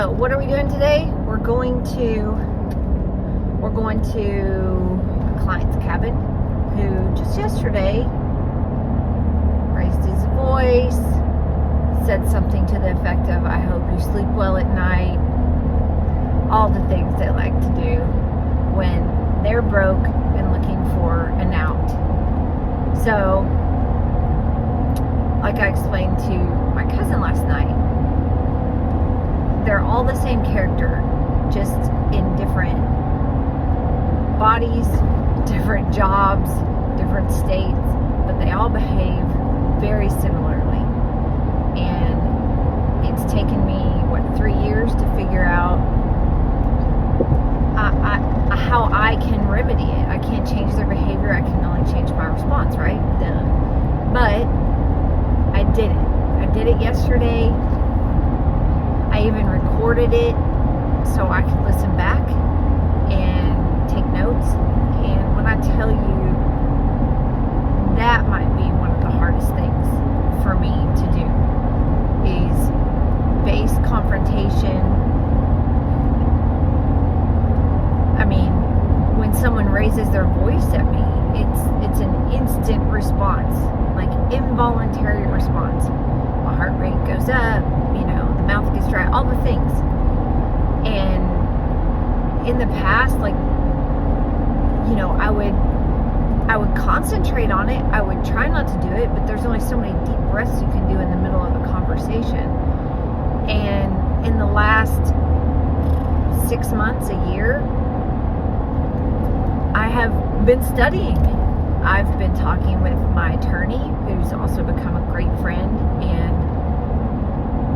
So what are we doing today? We're going to a client's cabin who just yesterday raised his voice, said something to the effect of, I hope you sleep well at night. All the things they like to do when they're broke and looking for an out. So, like I explained to my cousin last night, they're all the same character, just in different bodies, different jobs, different states, but they all behave very similarly. And it's taken me, 3 years to figure out how I can remedy it. I can't change their behavior, I can only change my response, right? But I did it. I did it yesterday. I even recorded it so I could listen back and take notes. And when I tell you, that might be one of the hardest things for me to do, is face confrontation. I mean, when someone raises their voice at me, it's an instant response, like involuntary response. My heart rate goes up, the mouth gets dry, all the things. And in the past, I would concentrate on it. I would try not to do it, but there's only so many deep breaths you can do in the middle of a conversation. And in the last 6 months, a year, I have been studying. I've been talking with my attorney, who's also become a great friend and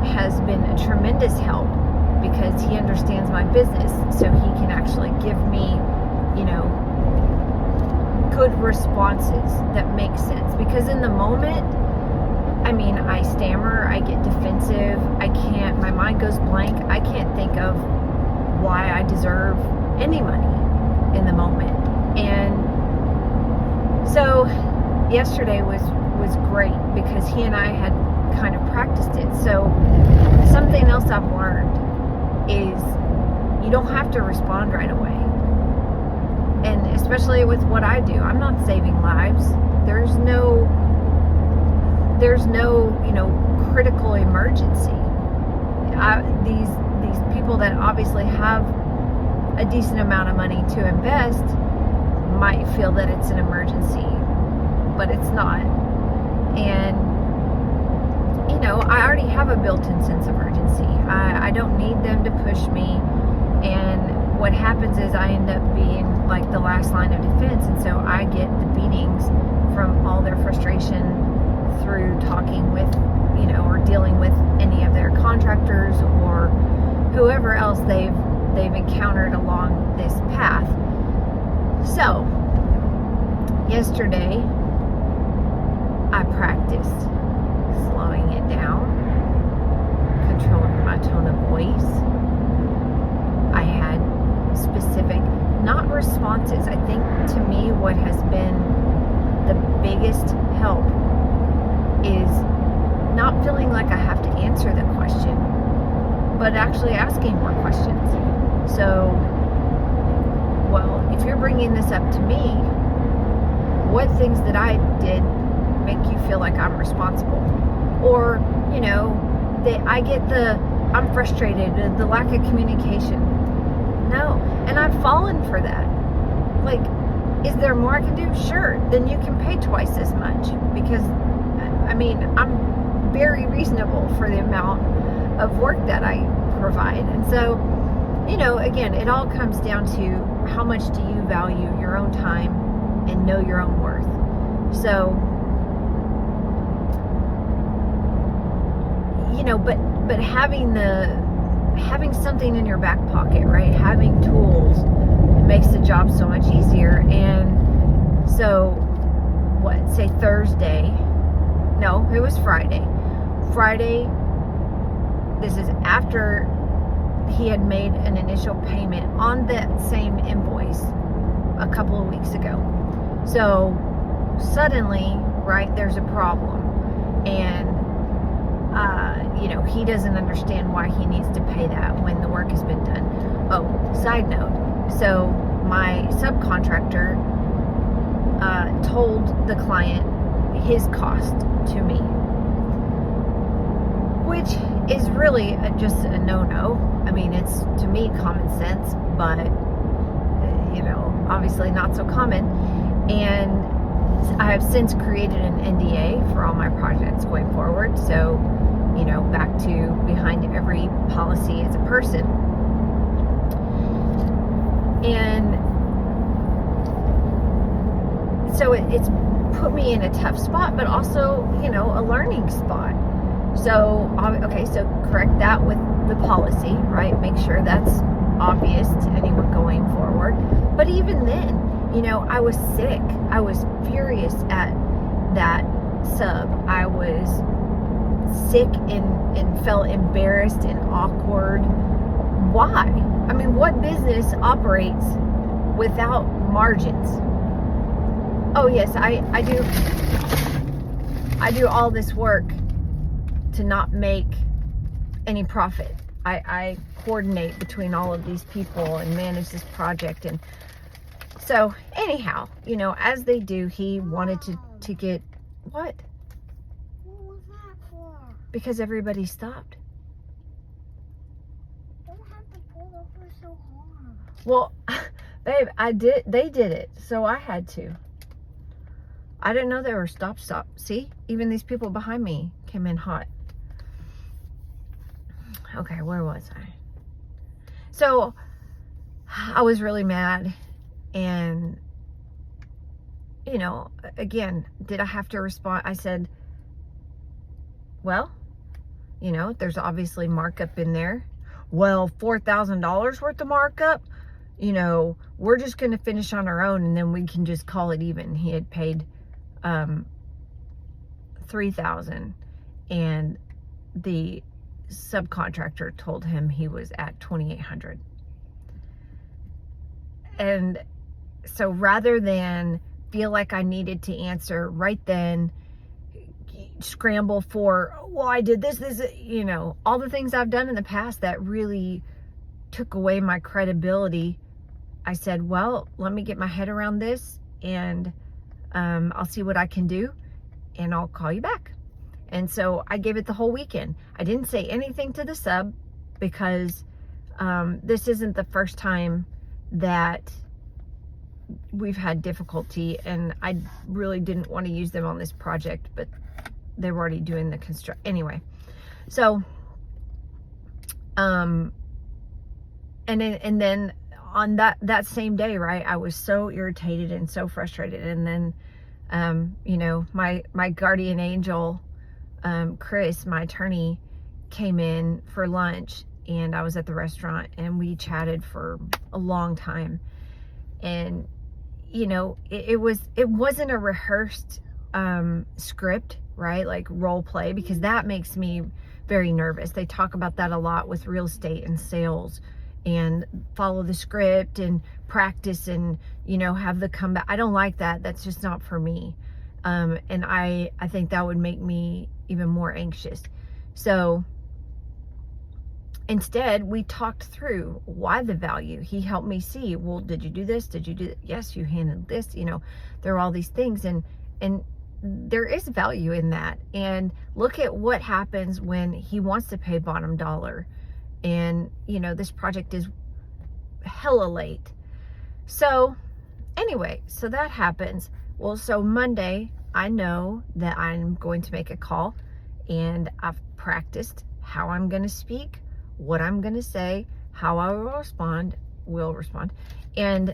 has been a tremendous help because he understands my business, so he can actually give me, good responses that make sense. Because in the moment, I stammer, I get defensive, my mind goes blank. I can't think of why I deserve any money in the moment. And so yesterday was great because he and I had kind of practiced it. So something else I've learned is you don't have to respond right away. And especially with what I do, I'm not saving lives. There's no critical emergency. These people that obviously have a decent amount of money to invest might feel that it's an emergency, but it's not. And I already have a built-in sense of urgency. I don't need them to push me. And what happens is I end up being like the last line of defense, and so I get the beatings from all their frustration through talking with, or dealing with any of their contractors or whoever else they've encountered along this path. So yesterday I practiced slowing it down, controlling my tone of voice. I had specific, not responses. I think to me what has been the biggest help is not feeling like I have to answer the question, but actually asking more questions. So, if you're bringing this up to me, what things that I did make you feel like I'm responsible? Or, I get I'm frustrated, the lack of communication. No. And I've fallen for that. Is there more I can do? Sure. Then you can pay twice as much, because, I'm very reasonable for the amount of work that I provide. And so, again, it all comes down to how much do you value your own time and know your own worth. So, but having something in your back pocket, right? Having tools makes the job so much easier. And so, say Thursday? No, it was Friday. Friday, this is after he had made an initial payment on that same invoice a couple of weeks ago. So suddenly, right, there's a problem. And he doesn't understand why he needs to pay that when the side note, so my subcontractor told the client his cost to me, which is really just a no-no. I mean, it's, to me, common sense, but obviously not so common. And I have since created an NDA for all my projects going forward. So, back to behind every policy is a person. And so it's put me in a tough spot, but also, a learning spot. So, okay, so correct that with the policy, right? Make sure that's obvious to anyone going forward. But even then, I was sick. I was furious at that sub. I was sick and felt embarrassed and awkward. Why? I mean, what business operates without margins? Oh yes, I do all this work to not make any profit. I coordinate between all of these people and manage this project. And so anyhow, as they do, he wanted to get, what? What was that for? Because everybody stopped. You don't have to pull over so hard. Well, babe, they did it, so I had to. I didn't know they were stop. See, even these people behind me came in hot. Okay, where was I? So I was really mad, and again, did I have to respond? I said, well, there's obviously markup in there. Well, $4,000 worth of markup, we're just going to finish on our own and then we can just call it even. He had paid $3,000, and the subcontractor told him he was at $2,800. And so rather than feel like I needed to answer right then, scramble for, well, I did this, all the things I've done in the past that really took away my credibility, I said, well, let me get my head around this, and I'll see what I can do, and I'll call you back. And so I gave it the whole weekend. I didn't say anything to the sub because this isn't the first time that we've had difficulty, and I really didn't want to use them on this project, but they were already doing the anyway. So and then on that same day, right, I was so irritated and so frustrated. And then my guardian angel, Chris, my attorney, came in for lunch, and I was at the restaurant, and we chatted for a long time. And it wasn't a rehearsed script, right? Like role play, because that makes me very nervous. They talk about that a lot with real estate and sales, and follow the script and practice and have the comeback. I don't like that. That's just not for me. And I think that would make me even more anxious. So instead, we talked through why the value. He helped me see, well, did you do this? Did you do that? Yes, you handled this. There are all these things, and there is value in that. And look at what happens when he wants to pay bottom dollar. And, this project is hella late. So anyway, so that happens. Well, so Monday, I know that I'm going to make a call, and I've practiced how I'm going to speak, what I'm going to say, how I will respond. And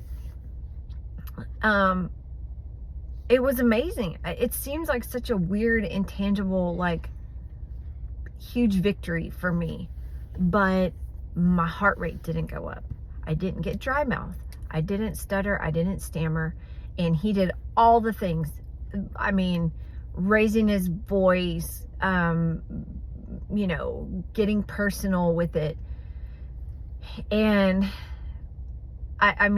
it was amazing. It seems like such a weird, intangible, like huge victory for me, but my heart rate didn't go up. I didn't get dry mouth. I didn't stutter. I didn't stammer. And he did all the things. I mean, raising his voice, getting personal with it. And I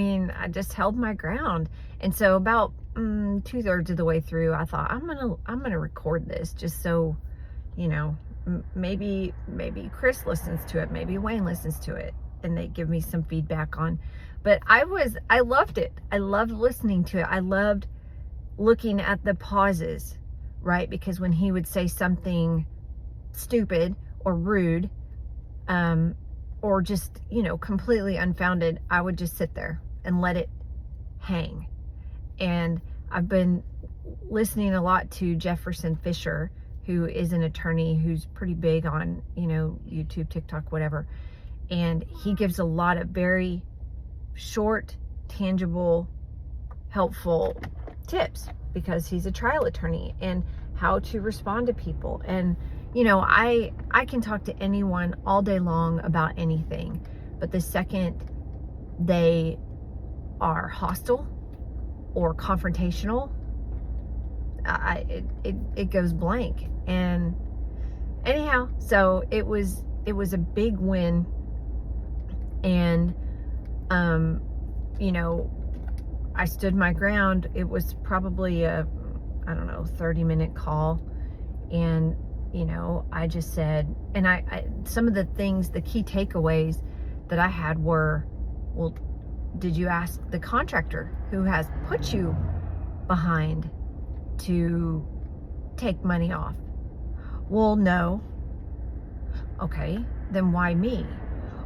just held my ground. And so about 2/3 of the way through, I thought, I'm gonna record this just so, maybe Chris listens to it, maybe Wayne listens to it, and they give me some feedback on. But I loved it. I loved listening to it. I loved looking at the pauses, right? Because when he would say something stupid or rude, or just, completely unfounded, I would just sit there and let it hang. And I've been listening a lot to Jefferson Fisher, who is an attorney who's pretty big on, YouTube, TikTok, whatever. And he gives a lot of very short, tangible, helpful tips because he's a trial attorney and how to respond to people. And, I can talk to anyone all day long about anything, but the second they are hostile or confrontational, it goes blank. And anyhow, so it was a big win. And I stood my ground. It was probably a 30-minute call, and I just said, and I some of the things, the key takeaways that I had were, well, did you ask the contractor who has put you behind to take money off? Well, no. Okay, then why me?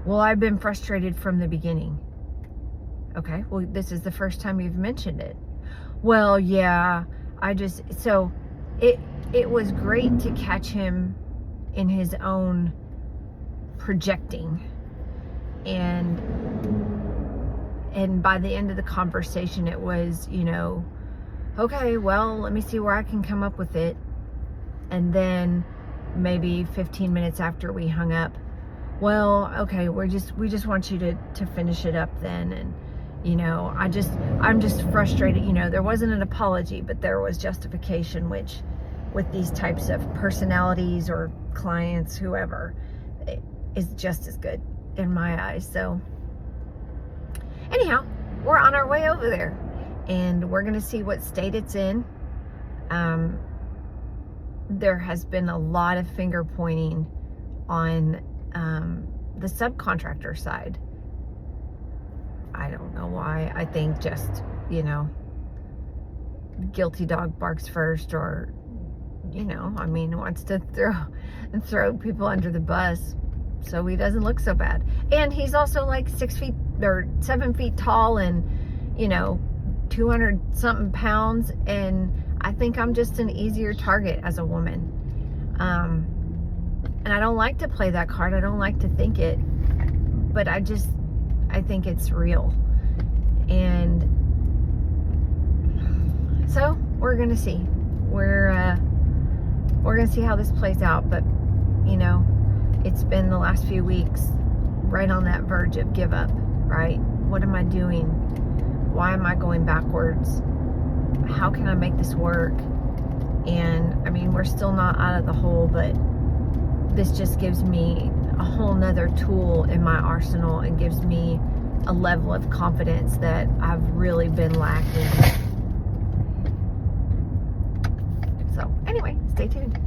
Well, I've been frustrated from the beginning. Okay, well, this is the first time you've mentioned it. Well, yeah, so it was great to catch him in his own projecting. And by the end of the conversation, it was, okay, well, let me see where I can come up with it. And then maybe 15 minutes after we hung up, well, okay, we just want you to finish it up then. And, I'm just frustrated. There wasn't an apology, but there was justification, which with these types of personalities or clients, whoever, is just as good in my eyes. So anyhow, we're on our way over there, and we're going to see what state it's in. There has been a lot of finger pointing on the subcontractor side. I don't know why. I think just, guilty dog barks first, or, wants to throw people under the bus so he doesn't look so bad. And he's also like 6 feet or 7 feet tall and, 200 something pounds. And I think I'm just an easier target as a woman. And I don't like to play that card. I don't like to think it, but I think it's real. And so we're going to see. We're going to see how this plays out. But, it's been the last few weeks right on that verge of give up, right? What am I doing? Why am I going backwards? How can I make this work? And we're still not out of the hole, but this just gives me a whole nother tool in my arsenal and gives me a level of confidence that I've really been lacking. So anyway, stay tuned.